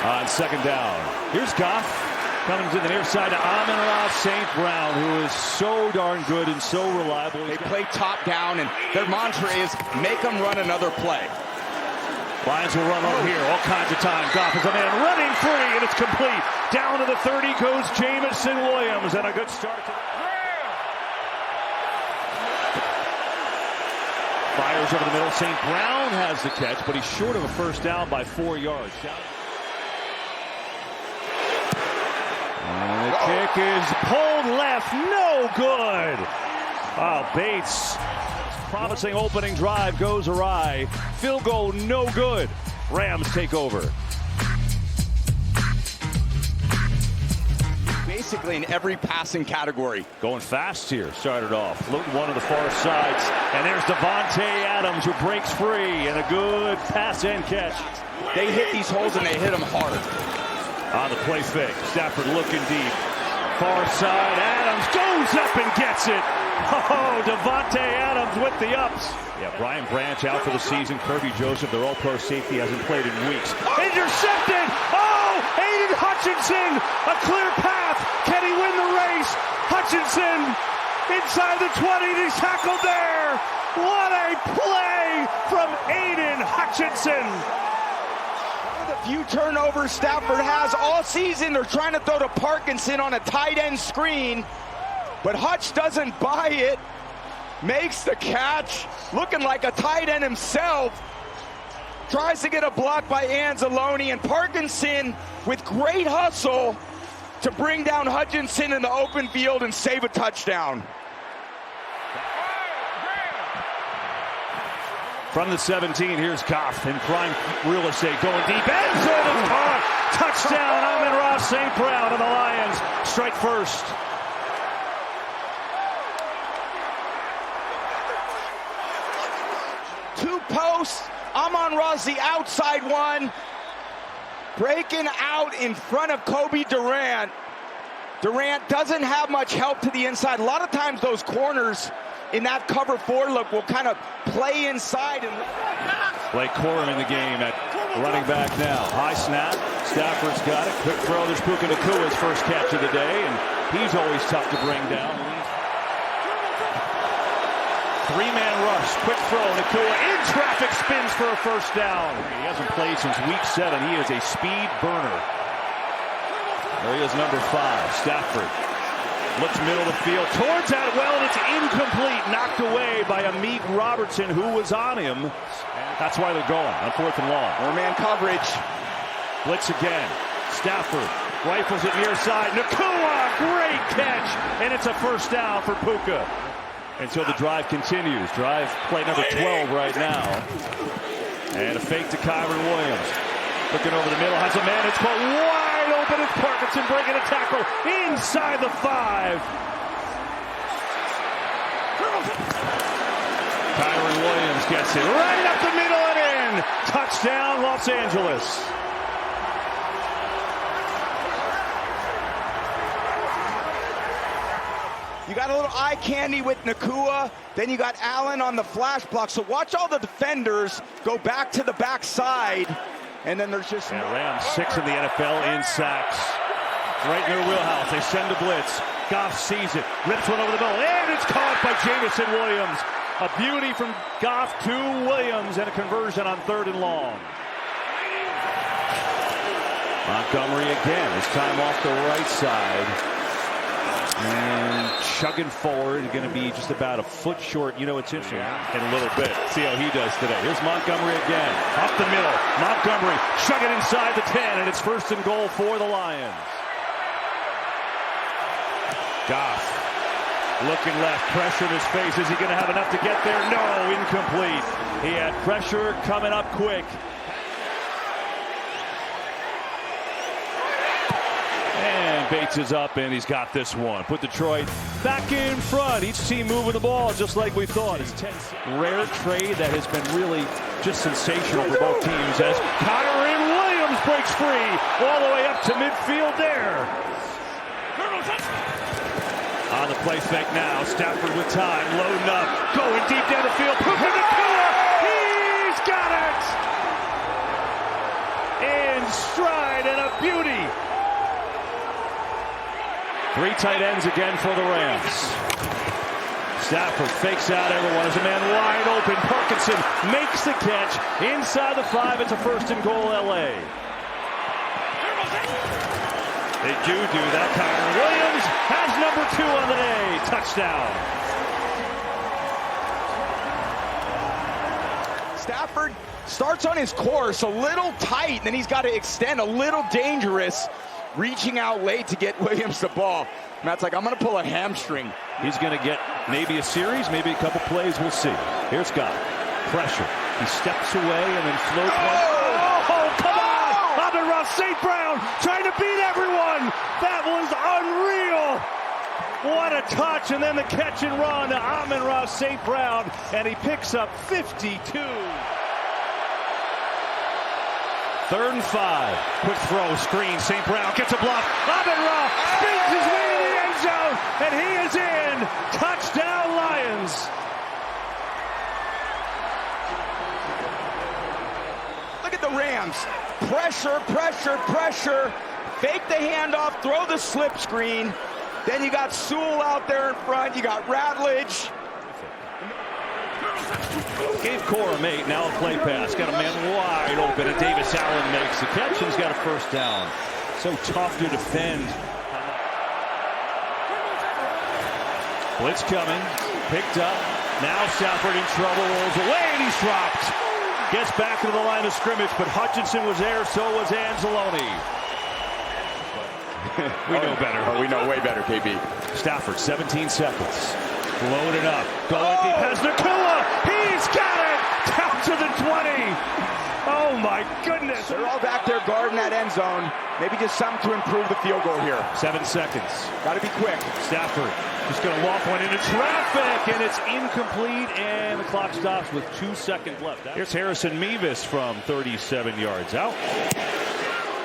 on second down. Here's Goff coming to the near side to Amon-Ra St. Brown, who is so darn good and so reliable. They play top down, and their mantra is make them run another play. Lions will run over here all kinds of time. Goff is a man running free, and it's complete. Down to the 30 goes Jameson Williams, and a good start. Fires over the middle. St. Brown has the catch, but he's short of a first down by 4 yards. And the kick is pulled left. No good. Oh, Bates. Promising opening drive goes awry. Field goal, no good. Rams take over. Basically in every passing category. Going fast here, started off. Floating one of the far sides. And there's Devontae Adams, who breaks free. And a good pass and catch. They hit these holes and they hit them hard. On the play fake. Stafford looking deep. Far side. Adams goes up and gets it. Oh, Devontae Adams with the ups. Yeah, Brian Branch out for the season. Kirby Joseph, their all-pro safety, hasn't played in weeks. Intercepted! Oh, Aiden Hutchinson! A clear path. Can he win the race? Hutchinson inside the 20. He's tackled there. What a play from Aiden Hutchinson. The few turnovers Stafford has all season. They're trying to throw to Parkinson on a tight end screen. But Hutch doesn't buy it, makes the catch, looking like a tight end himself. Tries to get a block by Anzalone, and Parkinson with great hustle to bring down Hutchinson in the open field and save a touchdown. From the 17, here's Goff in prime real estate, going deep. End zone is caught. Touchdown, Amon-Ra St. Brown, and the Lions strike first. Two posts, Amon-Ra's the outside one, breaking out in front of Kobe Durant. Durant doesn't have much help to the inside. A lot of times those corners in that cover 4 look will kind of play inside. And Blake Corum in the game at running back now. High snap, Stafford's got it. Quick throw, there's Puka Nakua's first catch of the day, and he's always tough to bring down. Three-man rush, quick throw, Nakua in traffic, spins for a first down. He hasn't played since week 7. He is a speed burner. There he is, number 5, Stafford. Looks middle of the field towards that well, and it's incomplete. Knocked away by Amit Robertson, who was on him. That's why they're going on 4th and long. More man coverage. Blitz again. Stafford rifles it near side. Nakua, great catch, and it's a first down for Puka. And so the drive continues. Drive play number 12 right now. And a fake to Kyron Williams. Looking over the middle, has a man. It's caught wide open. It's Parkinson breaking a tackle inside the 5. Kyron Williams gets it right up the middle and in. Touchdown, Los Angeles. You got a little eye candy with Nakua. Then you got Allen on the flash block. So watch all the defenders go back to the backside. And then there's just... Rams 6 in the NFL in sacks. Right in their wheelhouse. They send a blitz. Goff sees it. Rips one over the middle. And it's caught by Jameson Williams. A beauty from Goff to Williams. And a conversion on 3rd and long. Montgomery again. This time off the right side. And chugging forward, going to be just about a foot short. You know, it's interesting in a little bit. See how he does today. Here's Montgomery again. Up the middle. Montgomery chugging inside the 10, and it's 1st and goal for the Lions. Goff looking left, pressure in his face. Is he going to have enough to get there? No, incomplete. He had pressure coming up quick. Bates is up, and he's got this one. Put Detroit back in front. Each team moving the ball just like we thought. It's 10. Rare trade that has been really just sensational for both teams as Kyron Williams breaks free all the way up to midfield there. On the play fake now. Stafford with time. Loading up. Going deep down the field. Puka Nakua. He's got it! In stride and Three tight ends again for the Rams. Stafford fakes out everyone. There's a man wide open. Parkinson makes the catch inside the 5. It's a 1st and goal, LA. They do that. Kyron Williams has number 2 on the day. Touchdown. Stafford starts on his course a little tight, and then he's got to extend, a little dangerous, reaching out late to get Williams the ball. Matt's like, I'm going to pull a hamstring. He's going to get maybe a series, maybe a couple plays. We'll see. Here's Scott. Pressure. He steps away and then floats. Oh, come on! Amon-Ra St. Brown trying to beat everyone. That was unreal. What a touch, and then the catch and run to Amon-Ra St. Brown, and he picks up 52. 3rd and 5. Quick throw, screen. St. Brown gets a block. Amon-Ra spins his way to the end zone, and he is in. Touchdown, Lions. Look at the Rams. Pressure, pressure, pressure. Fake the handoff, throw the slip screen. Then you got Sewell out there in front. You got Radledge. Gave Cora mate, now a play pass. Got a man wide open, and Davis Allen makes the catch, and he's got a 1st down. So tough to defend. Blitz coming, picked up. Now Stafford in trouble, rolls away, and he's dropped. Gets back into the line of scrimmage, but Hutchinson was there, so was Anzalone. We know better. Oh, we know way better, KB. Stafford, 17 seconds. Loaded up. Going deep. Has Nakua. He's got it. Down to the 20. Oh, my goodness. They're all back there guarding that end zone. Maybe just something to improve the field goal here. 7 seconds. Got to be quick. Stafford just going to walk one into traffic, and it's incomplete, and the clock stops with 2 seconds left. Here's Harrison Mevis from 37 yards out.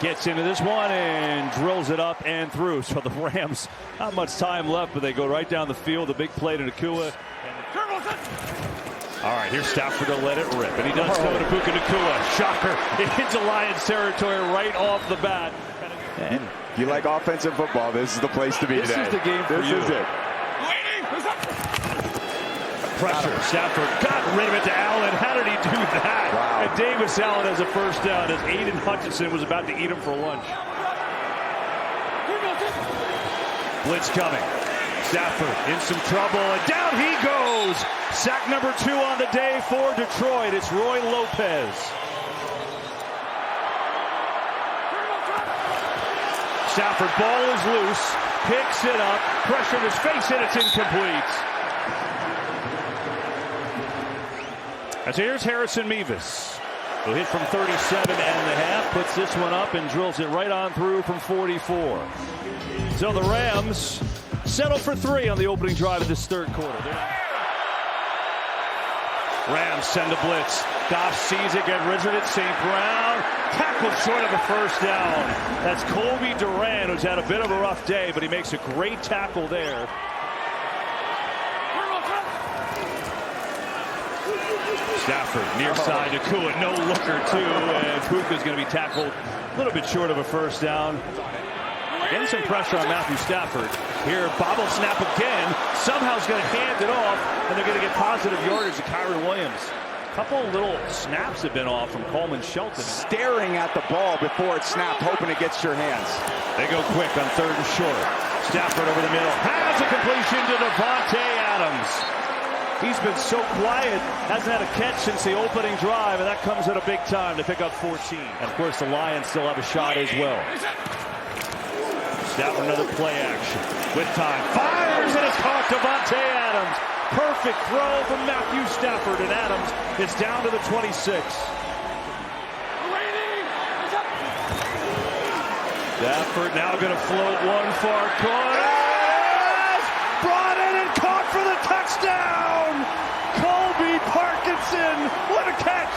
Gets into this one and drills it up and through. So the Rams, not much time left, but they go right down the field. The big play to Nakua. All right, here's Stafford to let it rip. And he does go to Puka Nakua. Shocker into Lions territory right off the bat. And you like offensive football, this is the place to be this today. This is the game for you. This is it. Pressure. Stafford got rid of it to Allen. How did he do that? Wow. And Davis Allen has a 1st down as Aiden Hutchinson was about to eat him for lunch. Blitz coming. Stafford in some trouble, and down he goes. Sack number 2 on the day for Detroit. It's Roy Lopez. Stafford, ball is loose, picks it up, pressure in his face, and it's incomplete. As here's Harrison Mevis, who hit from 37.5, puts this one up and drills it right on through from 44. So the Rams settle for 3 on the opening drive of this 3rd quarter. Rams send a blitz. Goff sees it, get rid of it. St. Brown tackled short of a 1st down. That's Colby Duran, who's had a bit of a rough day, but he makes a great tackle there. Stafford near side to Nakua, no looker too, and Puka's going to be tackled a little bit short of a 1st down. Getting some pressure on Matthew Stafford. Here, bobble snap again. Somehow he's going to hand it off, and they're going to get positive yardage to Kyron Williams. A couple of little snaps have been off from Coleman Shelton. Staring at the ball before it's snapped, hoping it gets your hands. They go quick on 3rd and short. Stafford over the middle. Has a completion to Davante Adams. He's been so quiet, hasn't had a catch since the opening drive, and that comes at a big time to pick up 14. And of course, the Lions still have a shot as well. Stafford, another play action. With time, fires, and it's caught. Davante Adams. Perfect throw from Matthew Stafford, and Adams is down to the 26. Stafford now going to float one far corner. Brought in and caught for the touchdown. Colby Parkinson, what a catch.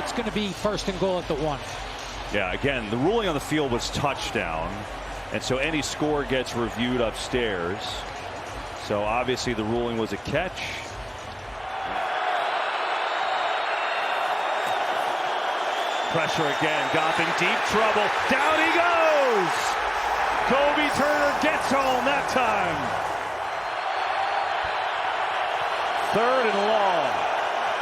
It's going to be 1st and goal at the 1. Yeah, again, the ruling on the field was touchdown, and so any score gets reviewed upstairs. So obviously the ruling was a catch. Pressure again. Goff in deep trouble. Down he goes. Kobe Turner gets home that time. 3rd and long.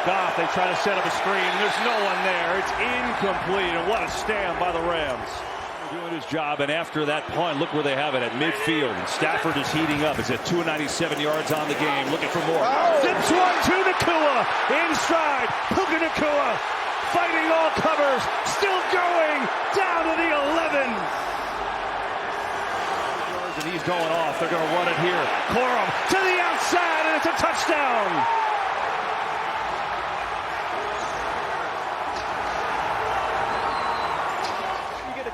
Goff, they try to set up a screen. There's no one there. It's incomplete. And what a stand by the Rams. Doing his job, and after that punt, look where they have it at midfield. And Stafford is heating up. It's at 297 yards on the game, looking for more. Zips one to Nakua, in stride. Puka Nakua, fighting all covers, still going, down to the 11. And he's going off. They're going to run it here. Corum to the outside, and it's a touchdown.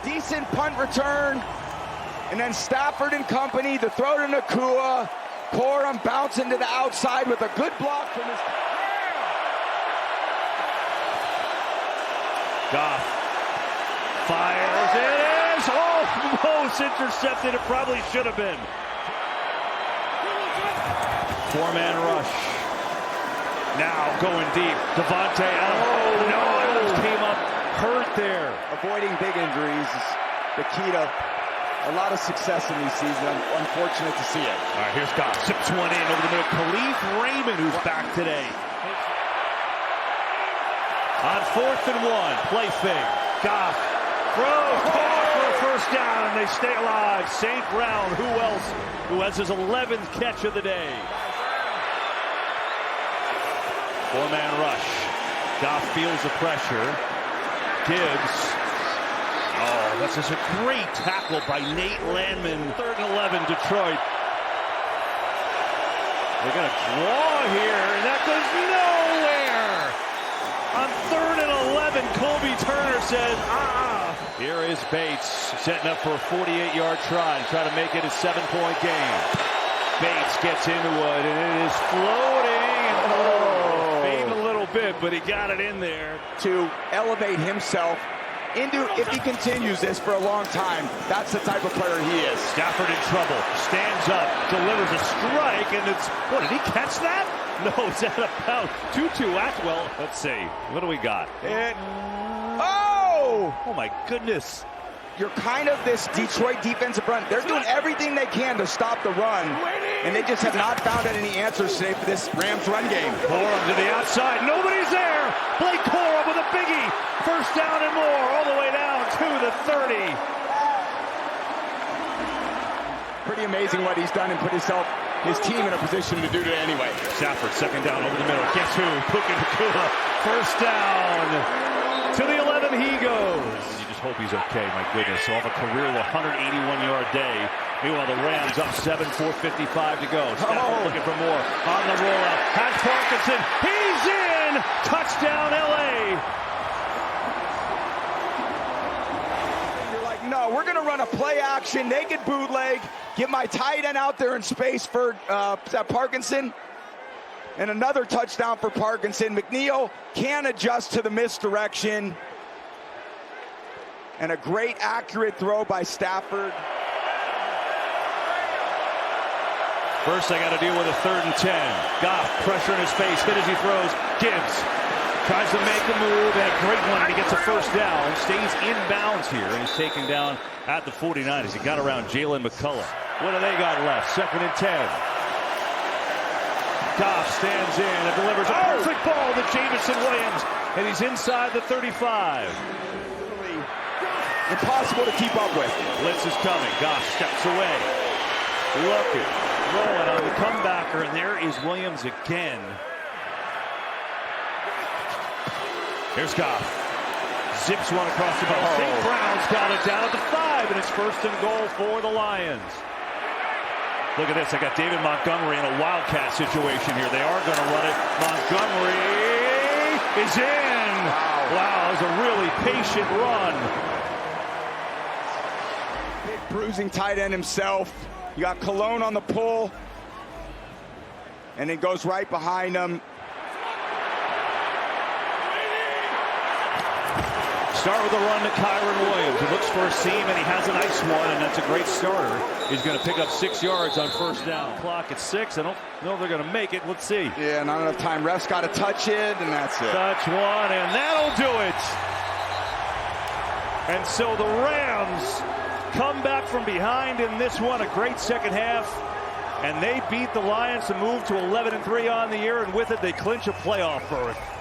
Decent punt return, and then Stafford and company, the throw to Nakua. Corum bouncing to the outside with a good block from his... Goff fires, it is almost intercepted, it probably should have been. 4-man rush. Now going deep, Davante Adams. No, Adams came up hurt there. Avoiding big injuries is the key to a lot of success in these seasons. Unfortunate to see it. All right, here's Goff. Zips one in over the middle. Khalif Raymond, who's back today. On 4th and 1, play fake. Goff throws, caught for a first down, and they stay alive. St. Brown, who else? Who has his 11th catch of the day. 4-man rush. Goff feels the pressure. Gibbs. Oh, that's just a great tackle by Nate Landman. 3rd and 11, Detroit. They're going to draw here, and that goes nowhere. On 3rd and 11, Kobe Turner says, Here is Bates setting up for a 48-yard try to make it a 7-point game. Bates gets into it, and it is floating. Fading a little bit, but he got it in there. To elevate himself into, if he continues this for a long time, that's the type of player he is. Stafford in trouble, stands up, delivers a strike, and it's, what, did he catch that? No, it's out of bounds. Tutu Atwell, let's see, what do we got? Oh my goodness. You're kind of this Detroit defensive front. They're doing everything they can to stop the run, and they just have not found any answers today for this Rams run game. Corum to the outside. Nobody's there. Blake Corum with a biggie. First down and more, all the way down to the 30. Pretty amazing what he's done and put his team in a position to do it anyway. Stafford, 2nd down over the middle. Guess who? Puka Nakua. First down. To the 11 he goes. Hope he's okay, my goodness. So off a career 181-yard day. Meanwhile, the Rams up 7, 4:55 to go. Stafford looking for more. On the rollout. Has Parkinson. He's in! Touchdown, L.A. You're like, no, we're going to run a play action, naked bootleg, get my tight end out there in space for Parkinson. And another touchdown for Parkinson. McNeil can't adjust to the misdirection. And a great accurate throw by Stafford. First, I got to deal with a 3rd and 10. Goff, pressure in his face, hit as he throws. Gibbs tries to make a move, and a great one, and he gets a first down. Stays inbounds here, and he's taken down at the 49 as he got around Jalen McCullough. What do they got left? 2nd and 10. Goff stands in and delivers a perfect ball to Jamison Williams, and he's inside the 35. Impossible to keep up with. Blitz is coming. Goff steps away. Looking. Rolling on the comebacker, and there is Williams again. Here's Goff. Zips one across the middle. St. Brown's got it down at the 5, and it's 1st and goal for the Lions. Look at this. I got David Montgomery in a wildcat situation here. They are going to run it. Montgomery is in. Wow, it was a really patient run. Bruising tight end himself. You got Cologne on the pull, and it goes right behind him. Start with a run to Kyron Williams. He looks for a seam, and he has a nice one, and that's a great starter. He's going to pick up 6 yards on first down. Clock at 6. I don't know if they're going to make it. Let's see. Yeah, not enough time. Ref's got to touch it, and that's it. Touch one, and that'll do it. And so the Rams come back from behind in this one. A great second half. And they beat the Lions to move to 11-3 on the year. And with it, they clinch a playoff berth.